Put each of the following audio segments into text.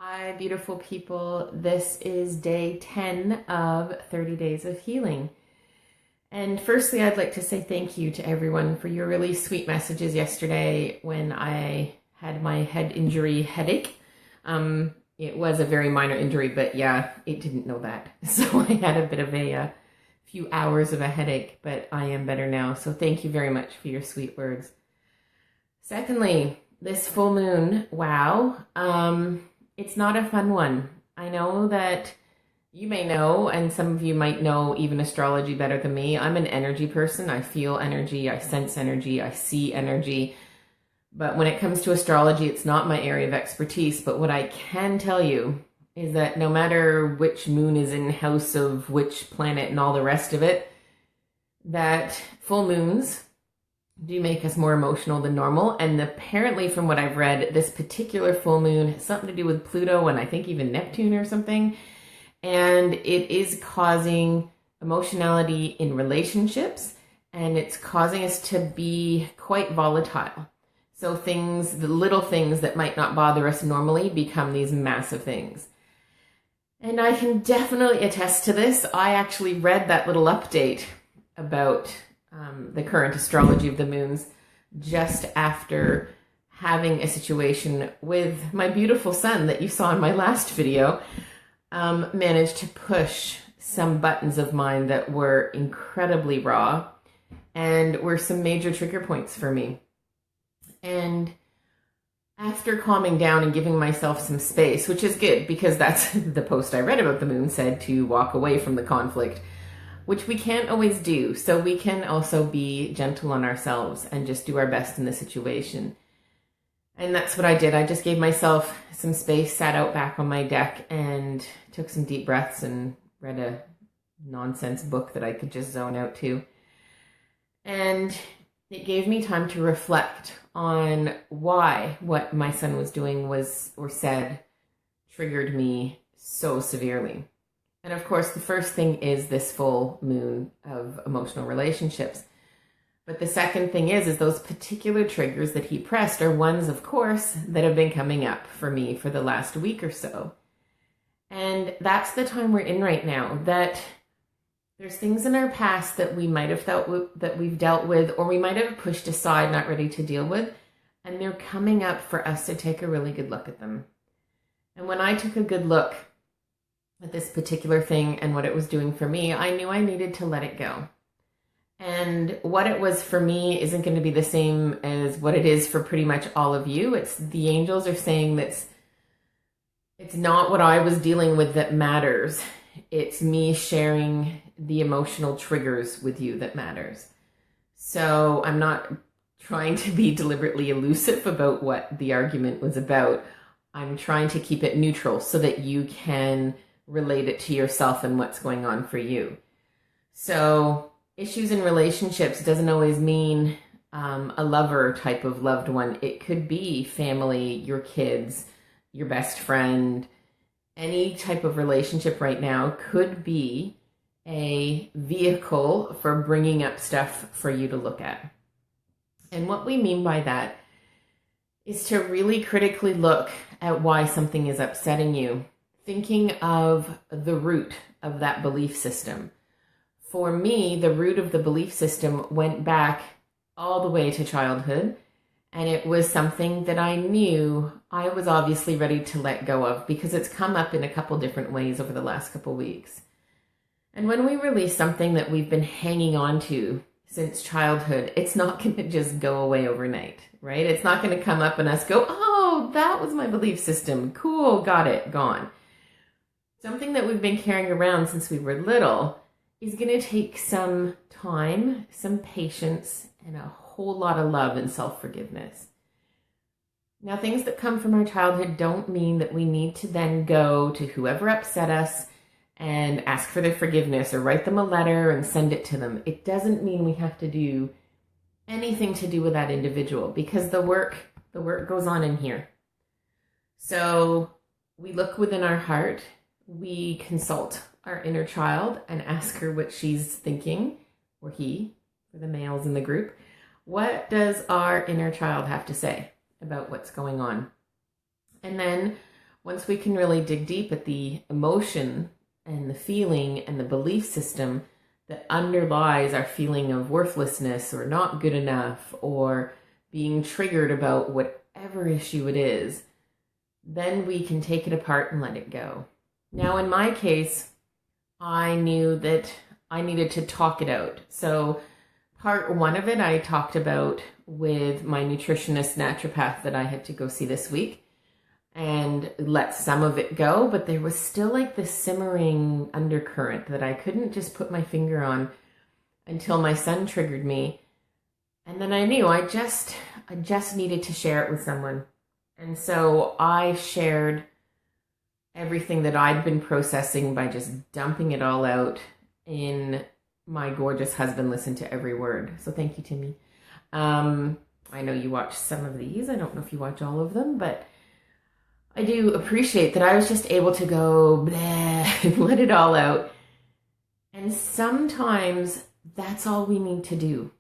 Hi, beautiful people. This is day 10 of 30 days of healing. And firstly, I'd like to say thank you to everyone for your really sweet messages yesterday when I had my head injury headache. It was a very minor injury, but yeah, it didn't know that. So I had a bit of a few hours of a headache, but I am better now. So thank you very much for your sweet words. Secondly, this full moon, wow. It's not a fun one. I know that you may know, and some of you might know even astrology better than me. I'm an energy person. I feel energy, I sense energy, I see energy. But when it comes to astrology, it's not my area of expertise. But what I can tell you is that no matter which moon is in house of which planet and all the rest of it, that full moons do make us more emotional than normal. And apparently, from what I've read, this particular full moon has something to do with Pluto and I think even Neptune or something. And it is causing emotionality in relationships, and it's causing us to be quite volatile. So the little things that might not bother us normally become these massive things. And I can definitely attest to this. I actually read that little update about the current astrology of the moons just after having a situation with my beautiful son that you saw in my last video. Managed to push some buttons of mine that were incredibly raw and were some major trigger points for me. And after calming down and giving myself some space, which is good because that's the post I read about the moon said to walk away from the conflict, which we can't always do. So we can also be gentle on ourselves and just do our best in the situation. And that's what I did. I just gave myself some space, sat out back on my deck and took some deep breaths and read a nonsense book that I could just zone out to. And it gave me time to reflect on why what my son was doing was or said triggered me so severely. And of course, the first thing is this full moon of emotional relationships. But the second thing is those particular triggers that he pressed are ones, of course, that have been coming up for me for the last week or so. And that's the time we're in right now, that there's things in our past that we might have that we've dealt with, or we might have pushed aside, not ready to deal with. And they're coming up for us to take a really good look at them. And when I took a good look at this particular thing and what it was doing for me, I knew I needed to let it go. And what it was for me isn't going to be the same as what it is for pretty much all of you. It's the angels are saying that it's not what I was dealing with that matters. It's me sharing the emotional triggers with you that matters. So I'm not trying to be deliberately elusive about what the argument was about. I'm trying to keep it neutral so that you can relate it to yourself and what's going on for you. So issues in relationships doesn't always mean a lover type of loved one. It could be family, your kids, your best friend. Any type of relationship right now could be a vehicle for bringing up stuff for you to look at. And what we mean by that is to really critically look at why something is upsetting you, thinking of the root of that belief system. For me, the root of the belief system went back all the way to childhood, and it was something that I knew I was obviously ready to let go of because it's come up in a couple different ways over the last couple weeks. And when we release something that we've been hanging on to since childhood, it's not going to just go away overnight, right? It's not going to come up and us go, oh, that was my belief system. Cool, got it, gone. Something that we've been carrying around since we were little is going to take some time, some patience, and a whole lot of love and self-forgiveness. Now, things that come from our childhood don't mean that we need to then go to whoever upset us and ask for their forgiveness or write them a letter and send it to them. It doesn't mean we have to do anything to do with that individual because the work goes on in here. So we look within our heart, we consult our inner child and ask her what she's thinking, or he, for the males in the group. What does our inner child have to say about what's going on? And then once we can really dig deep at the emotion and the feeling and the belief system that underlies our feeling of worthlessness or not good enough or being triggered about whatever issue it is, then we can take it apart and let it go. Now, in my case, I knew that I needed to talk it out. So part one of it, I talked about with my nutritionist naturopath that I had to go see this week and let some of it go. But there was still like this simmering undercurrent that I couldn't just put my finger on until my son triggered me. And then I knew I just needed to share it with someone. And so I shared everything that I'd been processing by just dumping it all out, in my gorgeous husband listened to every word. So thank you, Timmy. I know you watch some of these. I don't know if you watch all of them, but I do appreciate that I was just able to go bleh and let it all out. And sometimes that's all we need to do,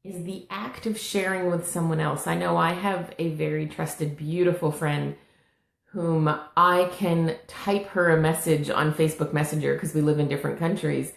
is the act of sharing with someone else. I know I have a very trusted, beautiful friend whom I can type her a message on Facebook Messenger because we live in different countries.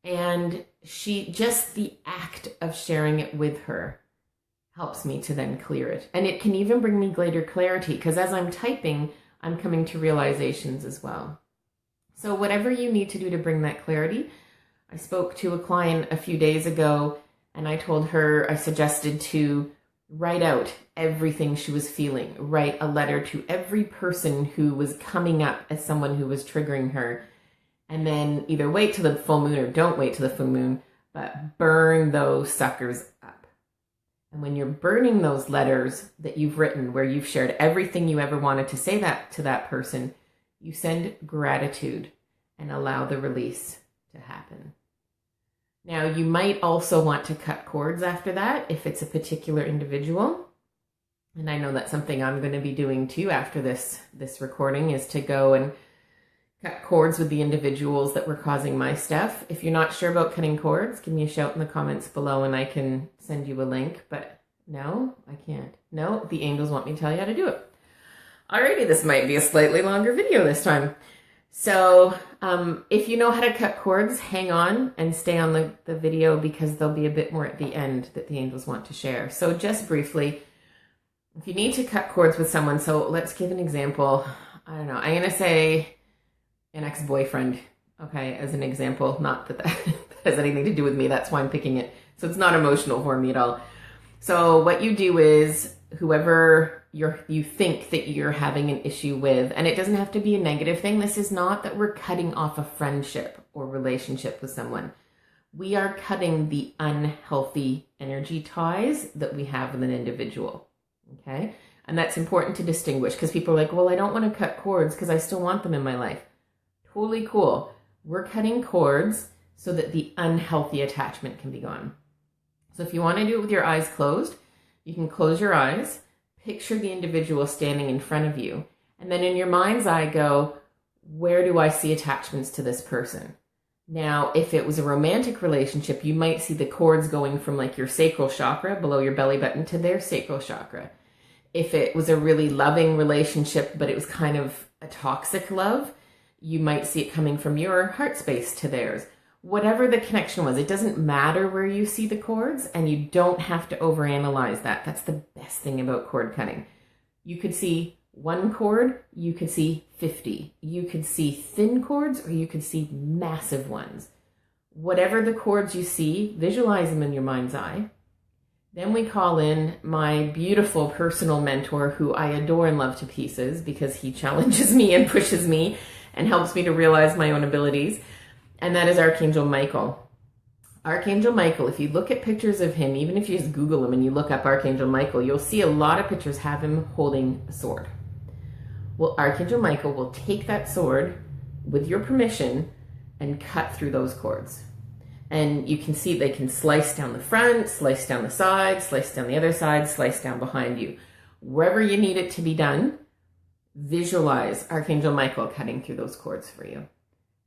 And just the act of sharing it with her helps me to then clear it. And it can even bring me greater clarity because as I'm typing, I'm coming to realizations as well. So whatever you need to do to bring that clarity, I spoke to a client a few days ago and I told her, I suggested to write out everything she was feeling, write a letter to every person who was coming up as someone who was triggering her, and then either wait till the full moon or don't wait till the full moon, but burn those suckers up. And when you're burning those letters that you've written, where you've shared everything you ever wanted to say that to that person, you send gratitude and allow the release to happen. Now, you might also want to cut cords after that if it's a particular individual. And I know that's something I'm going to be doing too after this recording, is to go and cut cords with the individuals that were causing my stuff. If you're not sure about cutting cords, give me a shout in the comments below and I can send you a link. But no, I can't. No, the angels want me to tell you how to do it. Alrighty, this might be a slightly longer video this time. So if you know how to cut cords, hang on and stay on the video because there'll be a bit more at the end that the angels want to share. So just briefly, if you need to cut cords with someone, so let's give an example. I don't know, I'm going to say an ex-boyfriend, okay, as an example. Not that has anything to do with me, that's why I'm picking it. So it's not emotional for me at all. So what you do is whoever you think that you're having an issue with, and it doesn't have to be a negative thing. This is not that we're cutting off a friendship or relationship with someone. We are cutting the unhealthy energy ties that we have with an individual, okay? And that's important to distinguish because people are like, well, I don't want to cut cords because I still want them in my life. Totally cool. We're cutting cords so that the unhealthy attachment can be gone. So if you want to do it with your eyes closed, you can close your eyes, picture the individual standing in front of you, and then in your mind's eye go, where do I see attachments to this person? Now, if it was a romantic relationship, you might see the cords going from like your sacral chakra below your belly button to their sacral chakra. If it was a really loving relationship, but it was kind of a toxic love, you might see it coming from your heart space to theirs. Whatever the connection was, it doesn't matter where you see the cords, and you don't have to overanalyze that. That's the best thing about cord cutting. You could see one cord, you could see 50. You could see thin cords, or you could see massive ones. Whatever the cords you see, visualize them in your mind's eye. Then we call in my beautiful personal mentor, who I adore and love to pieces because he challenges me and pushes me and helps me to realize my own abilities. And that is Archangel Michael. Archangel Michael, if you look at pictures of him, even if you just Google him and you look up Archangel Michael, you'll see a lot of pictures have him holding a sword. Well, Archangel Michael will take that sword with your permission and cut through those cords. And you can see they can slice down the front, slice down the side, slice down the other side, slice down behind you. Wherever you need it to be done, visualize Archangel Michael cutting through those cords for you.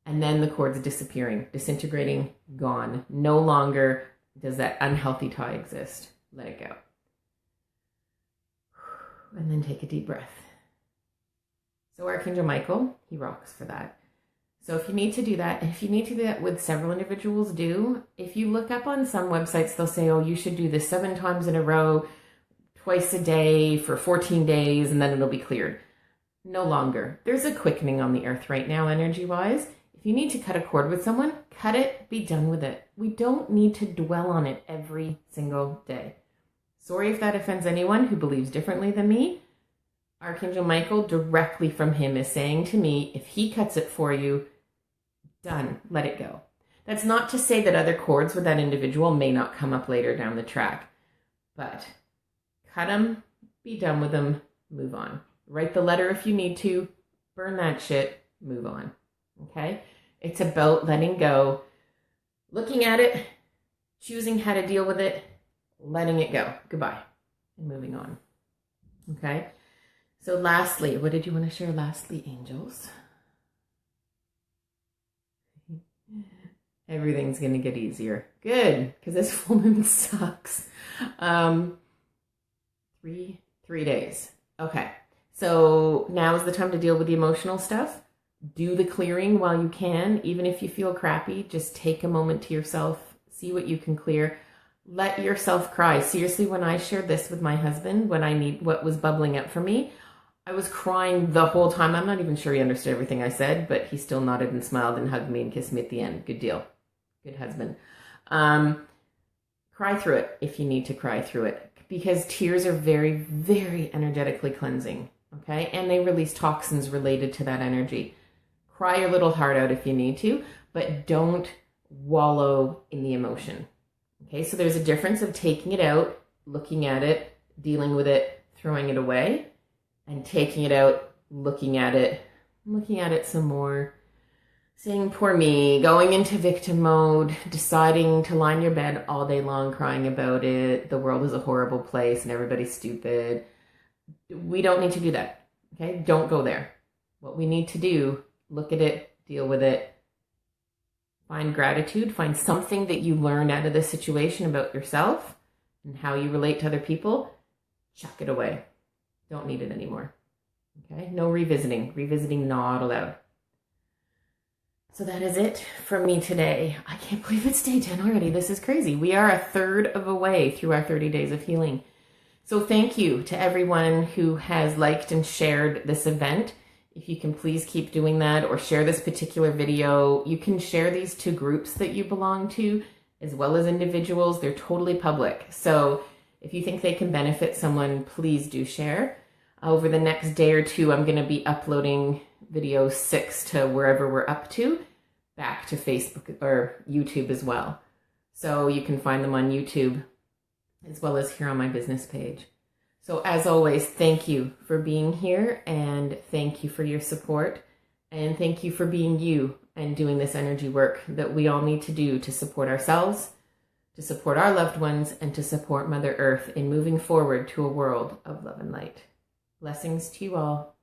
And then the cords disappearing, disintegrating, gone. No longer does that unhealthy tie exist. Let it go. And then take a deep breath. So Archangel Michael, he rocks for that. So if you need to do that, if you need to do that with several individuals, do. If you look up on some websites, they'll say, oh, you should do this 7 times in a row, twice a day for 14 days, and then it'll be cleared. No longer. There's a quickening on the earth right now, energy-wise. If you need to cut a cord with someone, cut it, be done with it. We don't need to dwell on it every single day. Sorry if that offends anyone who believes differently than me. Archangel Michael, directly from him, is saying to me, if he cuts it for you, done, let it go. That's not to say that other cords with that individual may not come up later down the track, but cut them, be done with them, move on. Write the letter if you need to, burn that shit, move on, okay? It's about letting go, looking at it, choosing how to deal with it, letting it go, goodbye, and moving on, okay? So lastly, what did you want to share lastly, angels? Everything's going to get easier. Good, because this full moon sucks. 3 days. Okay, so now is the time to deal with the emotional stuff. Do the clearing while you can. Even if you feel crappy, just take a moment to yourself. See what you can clear. Let yourself cry. Seriously, when I shared this with my husband, what was bubbling up for me, I was crying the whole time. I'm not even sure he understood everything I said, but he still nodded and smiled and hugged me and kissed me at the end. Good deal. Good husband. Cry through it if you need to cry through it, because tears are very, very energetically cleansing, okay? And they release toxins related to that energy. Cry your little heart out if you need to, but don't wallow in the emotion, okay? So there's a difference of taking it out, looking at it, dealing with it, throwing it away, and taking it out, looking at it some more, saying, poor me, going into victim mode, deciding to lie in your bed all day long, crying about it. The world is a horrible place and everybody's stupid. We don't need to do that, okay? Don't go there. What we need to do, look at it, deal with it, find gratitude, find something that you learned out of this situation about yourself and how you relate to other people, chuck it away. Don't need it anymore, okay? No revisiting. Revisiting not allowed. So that is it from me today. I can't believe it's day 10 already. This is crazy. We are a third of a way through our 30 days of healing. So thank you to everyone who has liked and shared this event. If you can please keep doing that, or share this particular video. You can share these to groups that you belong to as well as individuals. They're totally public. So if you think they can benefit someone, please do share. Over the next day or two, I'm going to be uploading video 6 to wherever we're up to, back to Facebook or YouTube as well. So you can find them on YouTube as well as here on my business page. So as always, thank you for being here, and thank you for your support, and thank you for being you and doing this energy work that we all need to do to support ourselves, to support our loved ones, and to support Mother Earth in moving forward to a world of love and light. Blessings to you all.